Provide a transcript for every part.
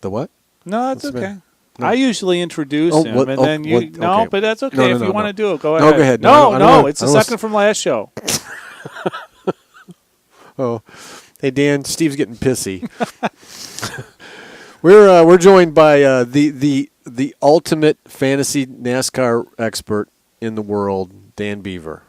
The what? No, that's What's the okay. matter? No. I usually introduce him, what- and then you. what- No, okay. but that's okay. No, if you want to do it, go No, ahead. go ahead. No, I don't wanna- it's I the don't second from last show. Oh, hey Dan, Steve's getting pissy. We're joined by the ultimate fantasy NASCAR expert in the world, Dan Beaver,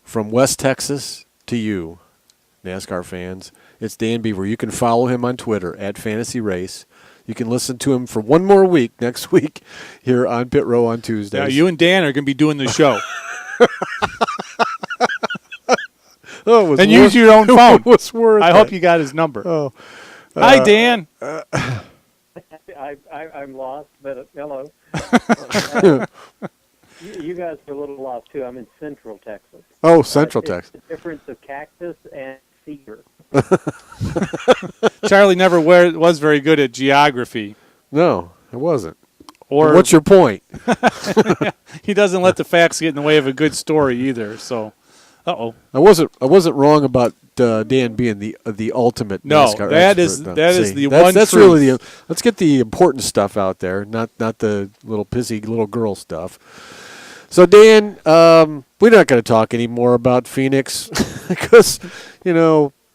from West Texas to you, NASCAR fans. It's Dan Beaver. You can follow him on Twitter at Fantasy Race. You can listen to him for one more week next week here on Pit Row on Tuesdays. Now, you and Dan are going to be doing the show. And use your own phone. I hope you got his number. Oh, hi, Dan. I'm lost, but hello. You guys are a little lost, too. I'm in Central Texas. Oh, Central Texas. It's the difference of cactus and cedar. Charlie never was very good at geography. No, it wasn't. Or what's your point? He doesn't let the facts get in the way of a good story either. So, I wasn't wrong about Dan being the ultimate NASCAR that expert. is the that's, one that's truth. really let's get the important stuff out there, not the little pissy little girl stuff. So Dan, we're not going to talk anymore about Phoenix because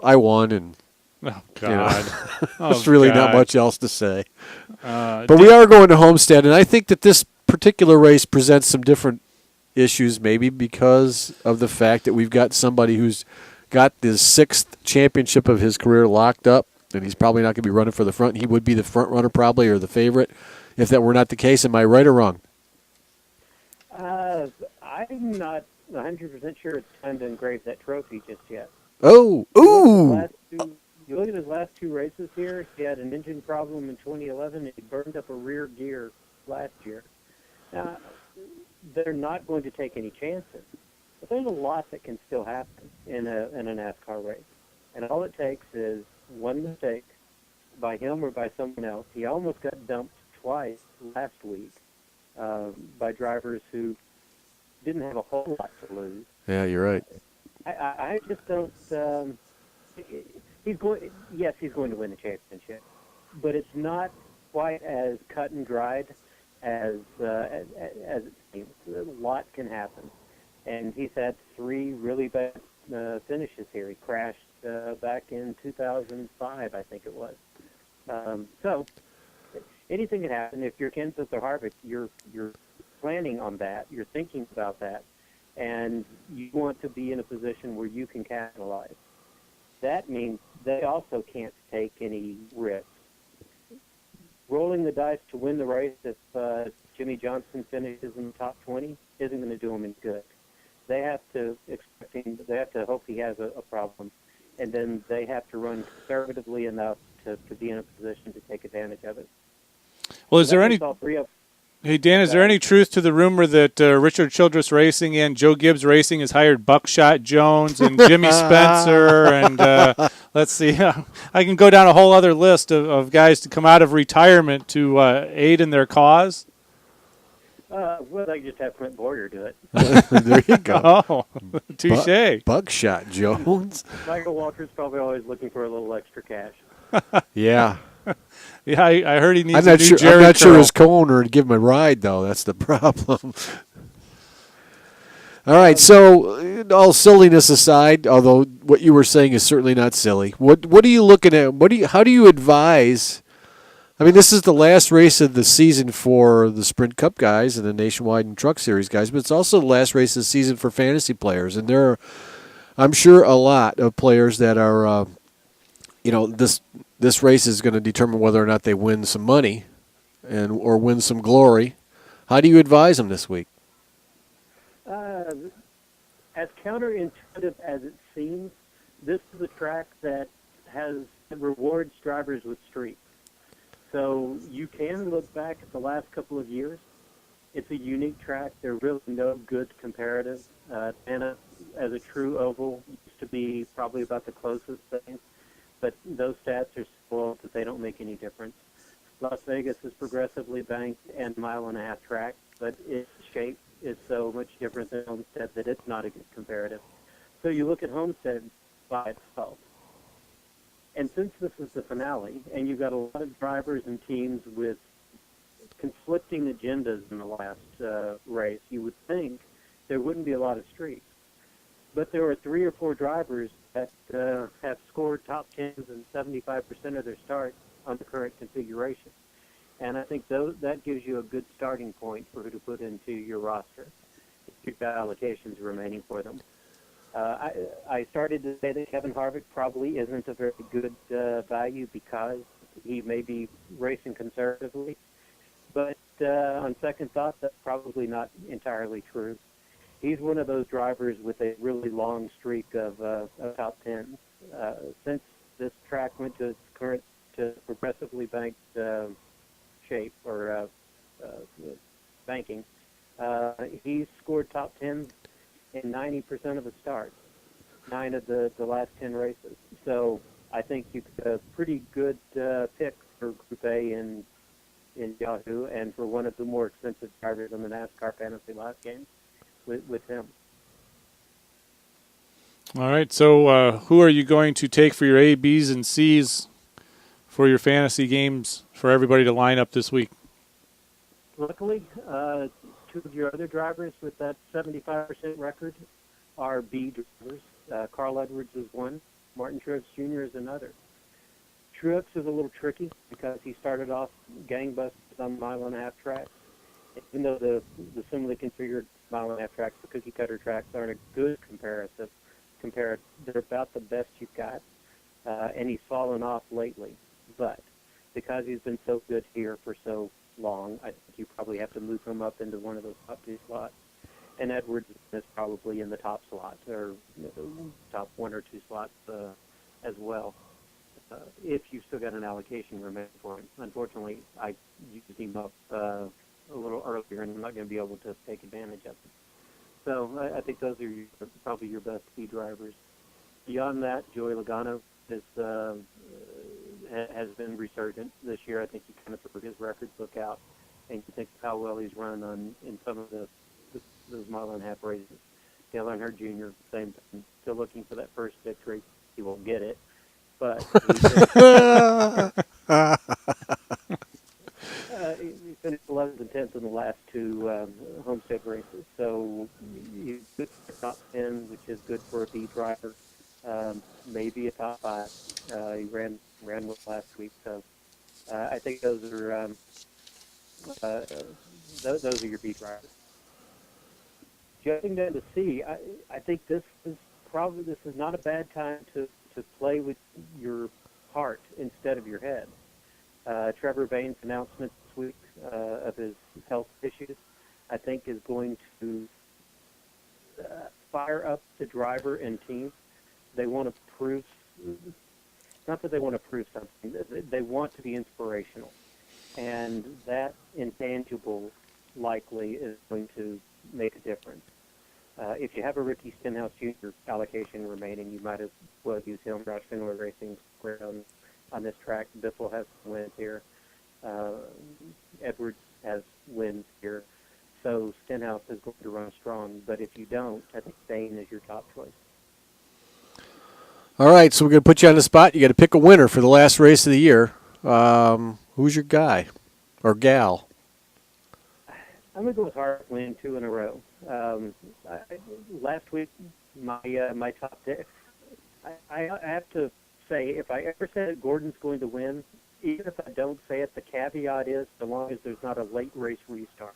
I won and oh God, there's really not much else to say. But we are going to Homestead, and I think that this particular race presents some different issues, maybe because of the fact that we've got somebody who's got his 6th championship of his career locked up, and he's probably not going to be running for the front. He would be the front runner probably, or the favorite, if that were not the case. Am I right or wrong? I'm not 100% sure it's time to engrave that trophy just yet. Oh, ooh! You look at his last 2 races here. He had an engine problem in 2011, and he burned up a rear gear last year. Now, they're not going to take any chances. But there's a lot that can still happen in a NASCAR race. And all it takes is one mistake by him or by someone else. He almost got dumped twice last week by drivers who didn't have a whole lot to lose. Yeah, you're right. I just don't... he's going to win the championship. But it's not quite as cut and dried as it seems. A lot can happen. And he's had 3 really bad finishes here. He crashed back in 2005, I think it was. So anything can happen. If you're Kenseth or Harvick, you're planning on that. You're thinking about that. And you want to be in a position where you can capitalize. That means they also can't take any risks. Rolling the dice to win the race if Jimmie Johnson finishes in the top 20 isn't going to do him any good. They have to hope he has a problem, and then they have to run conservatively enough to be in a position to take advantage of it. Well, is there any? Hey Dan, is there any truth to the rumor that Richard Childress Racing and Joe Gibbs Racing has hired Buckshot Jones and Jimmy Spencer and let's see, I can go down a whole other list of guys to come out of retirement to aid in their cause? Well, they just have Clint Boyer do it. There you go. Oh, touche. Buckshot Jones. Michael Walker's probably always looking for a little extra cash. Yeah. Yeah, I heard he needs I'm a not new sure. Jerry I'm not sure curl. his co-owner would give him a ride, though. That's the problem. All right. So, all silliness aside, although what you were saying is certainly not silly. What are you looking at? How do you advise? I mean, this is the last race of the season for the Sprint Cup guys and the Nationwide and Truck Series guys, but it's also the last race of the season for fantasy players, and there are, I'm sure, a lot of players that are, this race is going to determine whether or not they win some money or win some glory. How do you advise them this week? As counterintuitive as it seems, this is a track that rewards drivers with streaks. So you can look back at the last couple of years. It's a unique track. There are really no good comparatives. Atlanta, as a true oval, used to be probably about the closest thing. But those stats are spoiled that they don't make any difference. Las Vegas is progressively banked and mile-and-a-half track, but its shape is so much different than Homestead that it's not a good comparative. So you look at Homestead by itself. And since this is the finale, and you've got a lot of drivers and teams with conflicting agendas in the last race, you would think there wouldn't be a lot of streaks. But there are 3 or 4 drivers that have scored top 10s and 75% of their starts on the current configuration. And I think that gives you a good starting point for who to put into your roster if you've got allocations remaining for them. I started to say that Kevin Harvick probably isn't a very good value because he may be racing conservatively. But on second thought, that's probably not entirely true. He's one of those drivers with a really long streak of top 10s. Since this track went to its current progressively banked shape or banking, he's scored top 10s in 90% of the starts, 9 of the last 10 races. So I think you got a pretty good pick for Group A in Yahoo, and for one of the more expensive drivers in the NASCAR Fantasy Last Game with him. All right, so who are you going to take for your A, Bs, and Cs for your fantasy games for everybody to line up this week? Luckily, 2 of your other drivers with that 75% record are B drivers. Carl Edwards is one. Martin Truex Jr. is another. Truex is a little tricky because he started off gangbusters on mile-and-a-half tracks. Even though the similarly configured mile-and-a-half tracks, the cookie-cutter tracks, aren't a good comparison. They're about the best you've got, and he's fallen off lately. But because he's been so good here for so long, I think you probably have to move him up into one of those top 2 slots. And Edwards is probably in the top slot, or top 1 or 2 slots as well, if you've still got an allocation remaining for him. Unfortunately, I used him up a little earlier, and I'm not going to be able to take advantage of him. So I think those are probably your best key drivers. Beyond that, Joey Logano has been resurgent this year. I think he kind of threw his record book out, and you think of how well he's run in some of those mile-and-a-half races. Dale Earnhardt Jr., same thing. Still looking for that first victory. He won't get it, but he finished 11th and 10th in the last 2 Homestead races. So he's good for top 10, which is good for a B driver. Maybe a top 5. He ran well last week. So I think those are your B drivers. Jumping down to C, I think this is not a bad time to play with your heart instead of your head. Trevor Bayne's announcement this week of his health issues, I think, is going to fire up the driver and team. They want to prove, not that they want to prove something, they want to be inspirational. And that intangible likely is going to make a difference. If you have a Ricky Stenhouse Jr. allocation remaining, you might as well use him. Roush Fenway Racing's great on this track. Biffle has wins here. Edwards has wins here. So Stenhouse is going to run strong. But if you don't, I think Dane is your top choice. All right, so we're going to put you on the spot. You got to pick a winner for the last race of the year. Who's your guy or gal? I'm going to go with Hart win 2 in a row. Last week, my top pick, I have to say, if I ever said Gordon's going to win, even if I don't say it, the caveat is so long as there's not a late race restart.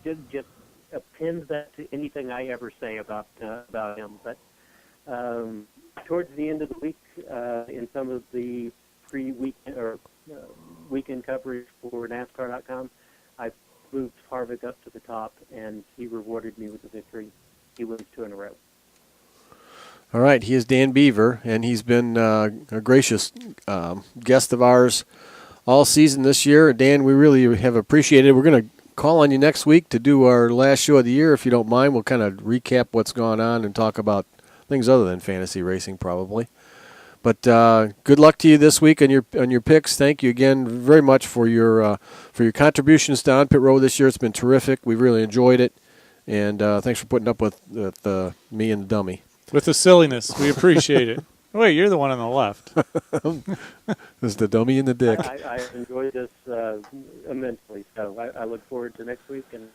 Just append that to anything I ever say about him. But towards the end of the week, in some of the pre-weekend or weekend coverage for NASCAR.com, I moved Harvick up to the top, and he rewarded me with a victory. He wins 2 in a row. All right, he is Dan Beaver, and he's been a gracious guest of ours all season this year. Dan, we really have appreciated it. We're going to call on you next week to do our last show of the year, if you don't mind. We'll kind of recap what's gone on and talk about things other than fantasy racing, probably. But good luck to you this week on your picks. Thank you again very much for your contributions to On Pit Road this year. It's been terrific. We really enjoyed it, and thanks for putting up with me and the dummy. With the silliness, we appreciate it. Wait, you're the one on the left. This is the dummy in the dick. I enjoyed this immensely, so I look forward to next week and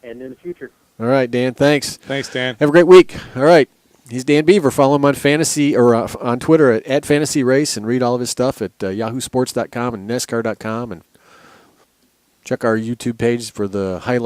in the future. All right, Dan. Thanks. Thanks, Dan. Have a great week. All right. He's Dan Beaver. Follow him on fantasy or on Twitter at Fantasy Race, and read all of his stuff at yahoosports.com and nascar.com, and check our YouTube page for the highlights